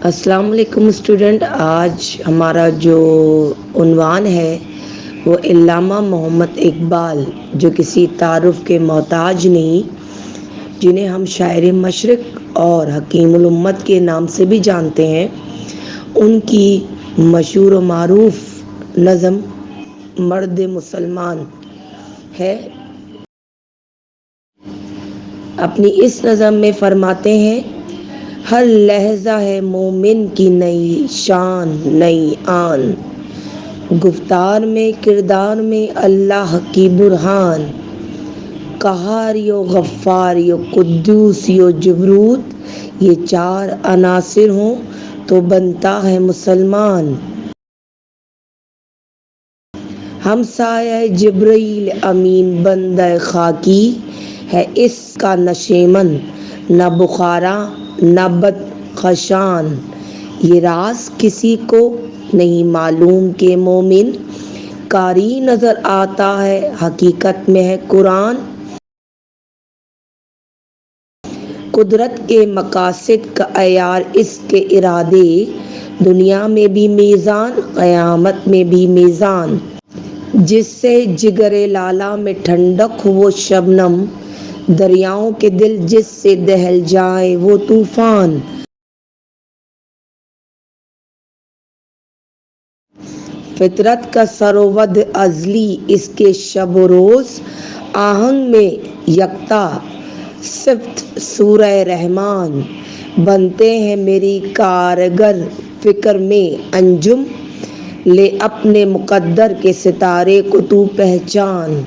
السلام علیکم اسٹوڈنٹ، آج ہمارا جو عنوان ہے وہ علامہ محمد اقبال، جو کسی تعارف کے محتاج نہیں، جنہیں ہم شاعر مشرق اور حکیم الامت کے نام سے بھی جانتے ہیں، ان کی مشہور و معروف نظم مرد مسلمان ہے۔ اپنی اس نظم میں فرماتے ہیں: ہر لحظہ ہے مومن کی نئی شان نئی آن، گفتار میں کردار میں اللہ کی برہان، قہار یو غفار یو قدوس یو جبروت، یہ چار عناصر ہوں تو بنتا ہے مسلمان۔ ہمسایہ جبرائیل امین بندہ خاکی ہے، اس کا نشیمن نہ بخاراں نہ بدخشان، یہ راز کسی کو نہیں معلوم کہ مومن قاری نظر آتا ہے حقیقت میں ہے قرآن۔ قدرت کے مقاصد کا عیار اس کے ارادے، دنیا میں بھی میزان قیامت میں بھی میزان، جس سے جگر لالہ میں ٹھنڈک ہو وہ شبنم، دریاؤں کے دل جس سے دہل جائیں وہ طوفان۔ فطرت کا سرود ازلی اس کے شب و روز، آہنگ میں یکتا صفت سورہ رحمان، بنتے ہیں میری کارگر فکر میں انجم، لے اپنے مقدر کے ستارے کو تو پہچان۔